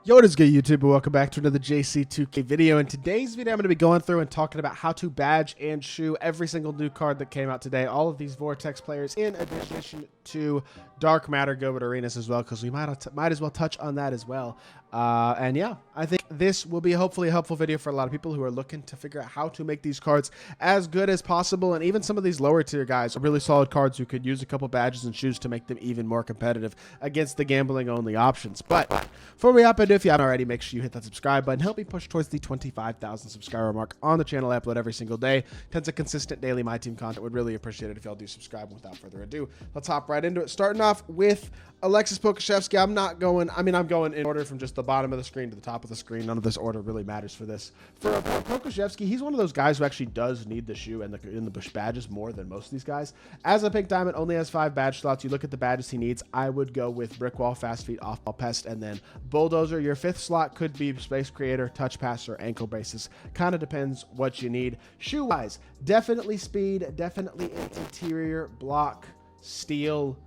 Yo, what is good, YouTube? Welcome back to another JC2K video. In today's video, I'm going to be going through and talking about how to badge and shoe every single new card that came out today. All of these Vortex players, in addition to Dark Matter Gilbert Arenas as well, because we might as well touch on that as well. And yeah, I think this will be hopefully a helpful video for a lot of people who are looking to figure out how to make these cards as good as possible. And even some of these lower tier guys are really solid cards who could use a couple badges and shoes to make them even more competitive against the gambling only options. But before we hop into, if you haven't already, make sure you hit that subscribe button. Help me push towards the 25,000 subscriber mark on the channel. I upload every single day. Tons of consistent daily My Team content. Would really appreciate it if y'all do subscribe. Without further ado, let's hop right into it. Starting off with Alexis Pokashevsky. I'm going in order from just the bottom of the screen to the top of the screen. None of this order really matters for this. For Pokashevsky, he's one of those guys who actually does need the shoe and the Bush badges more than most of these guys. As a pink diamond, only has 5 badge slots. You look at the badges he needs. I would go with Brick Wall, Fast Feet, Off Ball Pest, and then Bulldozer. Your 5th slot could be Space Creator, Touch Pass, or Ankle Braces. Kind of depends what you need. Shoe wise, definitely speed, definitely interior, block, steal,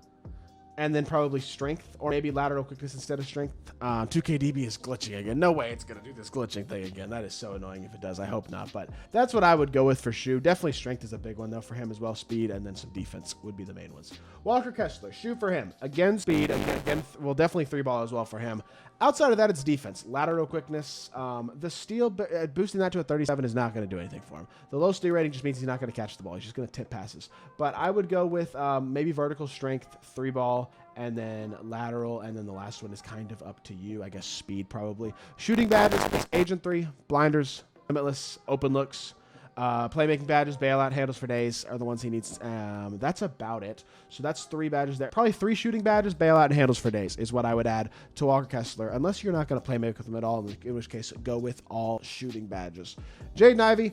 and then probably strength, or maybe lateral quickness instead of strength. 2KDB is glitching again. No way it's going to do this glitching thing again. That is so annoying if it does. I hope not, but that's what I would go with for shoe. Definitely strength is a big one, though, for him as well. Speed and then some defense would be the main ones. Walker Kessler, shoe for him. Again, speed. Again, well, definitely 3-ball as well for him. Outside of that, it's defense. Lateral quickness. The steal, boosting that to a 37 is not going to do anything for him. The low steal rating just means he's not going to catch the ball. He's just going to tip passes. But I would go with maybe vertical strength, 3-ball, and then lateral, and then the last one is kind of up to you. I guess speed probably. Shooting badges, Agent 3, blinders, limitless, open looks. Playmaking badges, bailout, handles for days are the ones he needs. That's about it. So that's 3 badges there. Probably 3 shooting badges, bailout, and handles for days is what I would add to Walker Kessler, unless you're not going to play make with him at all, in which case go with all shooting badges. Jaden Ivey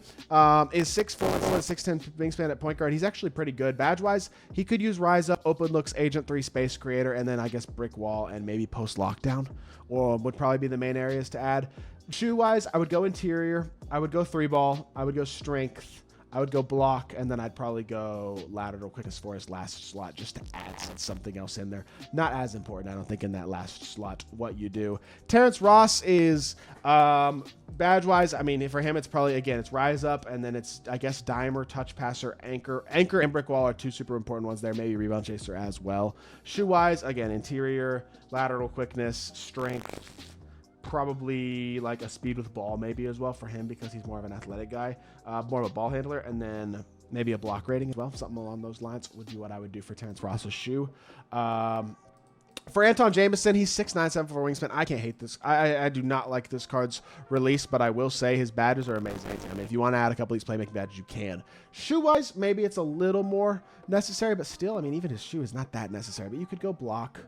is 6'4", 6'10" wingspan at point guard. He's actually pretty good. Badge-wise, he could use Rise Up, Open Looks, Agent 3, Space Creator, and then I guess Brick Wall and maybe Post Lockdown, or would probably be the main areas to add. Shoe-wise, I would go interior, I would go 3-ball, I would go strength, I would go block, and then I'd probably go lateral quickness for his last slot just to add something else in there. Not as important, I don't think, in that last slot what you do. Terrence Ross is badge-wise, I mean, for him, it's probably, again, it's Rise Up, and then it's, I guess, Dimer, Touch Passer, Anchor and Brick Wall are 2 super important ones there, maybe Rebound Chaser as well. Shoe-wise, again, interior, lateral quickness, strength, probably like a speed with ball maybe as well for him because he's more of an athletic guy, more of a ball handler, and then maybe a block rating as well. Something along those lines would be what I would do for Terrence Ross's shoe. For Anton Jameson, he's 6'9", 7'4" wingspan. I can't hate this. I do not like this card's release, but I will say his badges are amazing. I mean, if you want to add a couple of these playmaking badges, you can. Shoe-wise, maybe it's a little more necessary, but still, I mean, even his shoe is not that necessary. But you could go block,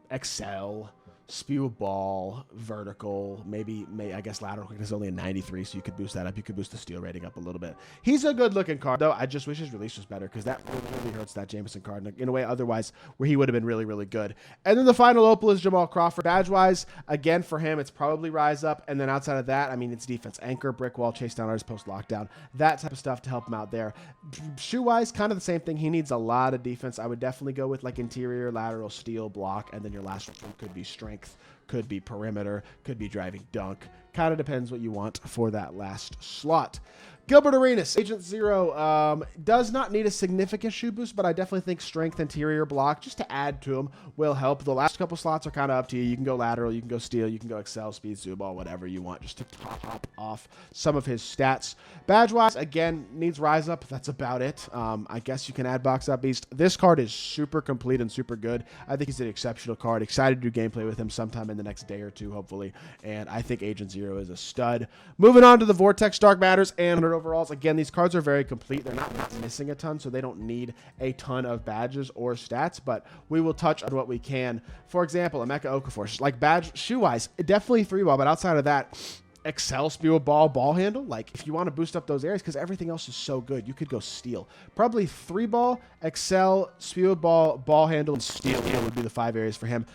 excel, spew a ball, vertical, maybe I guess lateral quickness is only a 93, so you could boost that up. You could boost the steal rating up a little bit. He's a good looking card, though. I just wish his release was better because that really hurts that Jameson card in a way otherwise where he would have been really, really good. And then the final opal is Jamal Crawford. Badge-wise, again, for him, it's probably Rise Up. And then outside of that, I mean, it's defense. Anchor, Brick Wall, Chase Down Artist, Post Lockdown. That type of stuff to help him out there. Shoe-wise, kind of the same thing. He needs a lot of defense. I would definitely go with like interior, lateral, steal, block, and then your last one could be strength. Could be perimeter, could be driving dunk. Kind of depends what you want for that last slot. Gilbert Arenas, Agent 0, does not need a significant shoe boost, but I definitely think strength, interior, block, just to add to him will help. The last couple slots are kind of up to you. You can go lateral, you can go steal, you can go excel, speed, zoom ball, whatever you want, just to top off some of his stats. Badge-wise, again, needs Rise Up. That's about it. I guess you can add Box Out Beast. This card is super complete and super good. I think he's an exceptional card. Excited to do gameplay with him sometime in the next day or two, hopefully. And I think Agent 0 is a stud. Moving on to the Vortex Dark Matters and overalls. Again, these cards are very complete. They're not missing a ton, so they don't need a ton of badges or stats, but we will touch on what we can. For example, Emeka Okafor, like badge shoe-wise, definitely 3-ball, but outside of that, excel, spew a ball, ball handle. Like if you want to boost up those areas, because everything else is so good, you could go steal. Probably 3-ball, excel, spew a ball, ball handle, and steal would be the 5 areas for him.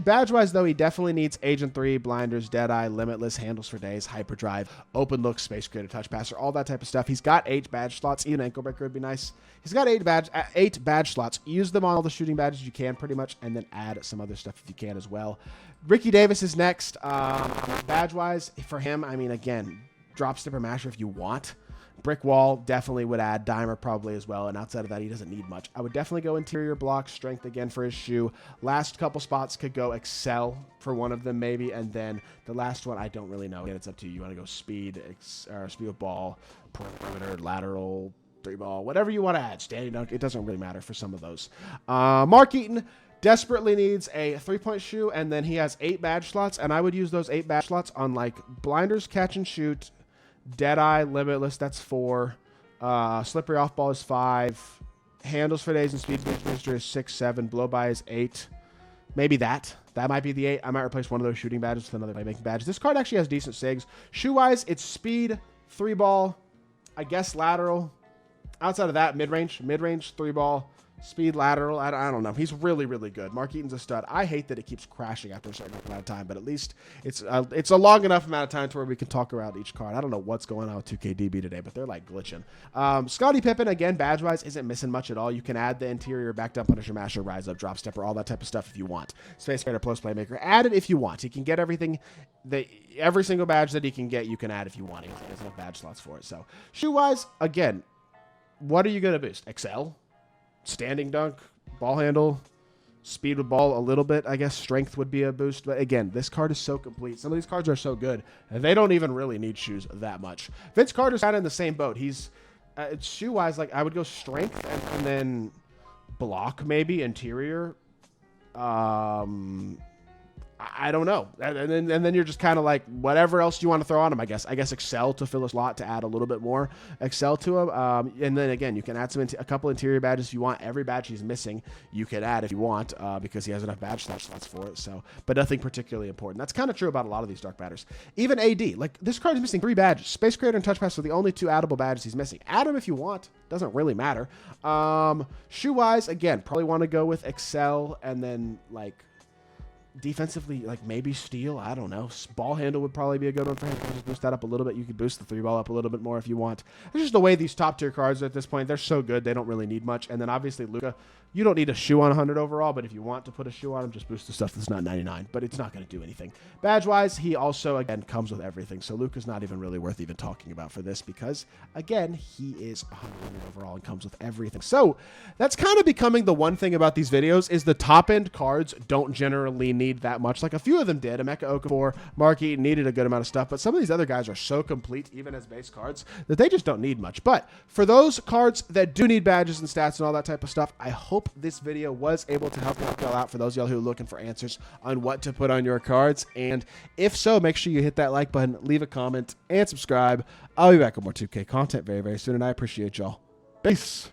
Badge-wise, though, he definitely needs Agent 3, blinders, Deadeye, limitless, handles for days, hyperdrive, open look, space creator, touch passer, all that type of stuff. He's got 8 badge slots. Even ankle breaker would be nice. He's got 8 badge slots. Use them on all the shooting badges you can, pretty much, and then add some other stuff if you can as well. Ricky Davis is next. Badge-wise, for him, I mean, again, drop stepper masher if you want. Brick wall definitely would add. Dimer probably as well. And outside of that, he doesn't need much. I would definitely go interior block, strength again for his shoe. Last couple spots could go excel for one of them maybe. And then the last one, I don't really know. Again, it's up to you. You want to go speed, speed with ball, perimeter, lateral, 3-ball, whatever you want to add. Standing dunk, it doesn't really matter for some of those. Mark Eaton desperately needs a 3-point shoe. And then he has 8 badge slots. And I would use those 8 badge slots on like blinders, catch and shoot, Deadeye, Limitless, that's 4. Slippery off ball is 5. Handles for days and speed booster is 6, 7. Blow by is 8. Maybe that. That might be the 8. I might replace one of those shooting badges with another playmaking badge. This card actually has decent sigs. Shoe-wise, it's speed, 3-ball, I guess lateral. Outside of that, mid-range, 3-ball. Speed, lateral, I don't know. He's really, really good. Mark Eaton's a stud. I hate that it keeps crashing after a certain amount of time, but at least it's a long enough amount of time to where we can talk around each card. I don't know what's going on with 2KDB today, but they're like glitching. Scottie Pippen, again, badge-wise, isn't missing much at all. You can add the interior, backed up, Punisher, Masher, Rise Up, Drop Stepper, all that type of stuff if you want. Space Creator, Post Playmaker. Add it if you want. He can get everything. Every single badge that he can get, you can add if you want. He has enough badge slots for it. So, shoe-wise, again, what are you going to boost? Excel? Standing dunk, ball handle, speed with ball a little bit. I guess strength would be a boost. But again, this card is so complete. Some of these cards are so good. And they don't even really need shoes that much. Vince Carter's kind of in the same boat. He's shoe-wise, like I would go strength and then block maybe, interior. I don't know. And then you're just kind of like, whatever else you want to throw on him, I guess. I guess Excel to fill a slot to add a little bit more Excel to him. And then, again, you can add a couple interior badges if you want. Every badge he's missing, you can add if you want because he has enough badge slots for it. So, but nothing particularly important. That's kind of true about a lot of these dark batters. Even AD. Like, this card is missing 3 badges. Space Creator and Touch Pass are the only 2 addable badges he's missing. Add them if you want. Doesn't really matter. Shoe-wise, again, probably want to go with Excel and then, like, defensively, like maybe steal. I don't know. Ball handle would probably be a good one for him. Just boost that up a little bit. You could boost the 3-ball up a little bit more if you want. It's just the way these top tier cards are at this point. They're so good. They don't really need much. And then obviously Luka, you don't need a shoe on 100 overall, but if you want to put a shoe on him, just boost the stuff that's not 99. But it's not going to do anything. Badge-wise, he also, again, comes with everything. So Luka's not even really worth even talking about for this because, again, he is 100 overall and comes with everything. So that's kind of becoming the one thing about these videos is the top-end cards don't generally need that much. Like a few of them did. Emeka Okafor, Mark Eaton needed a good amount of stuff, but some of these other guys are so complete, even as base cards, that they just don't need much. But for those cards that do need badges and stats and all that type of stuff, I hope this video was able to help y'all out for those of y'all who are looking for answers on what to put on your cards. And if so, make sure you hit that like button, leave a comment, and subscribe. I'll be back with more 2K content very, very soon, and I appreciate y'all. Peace.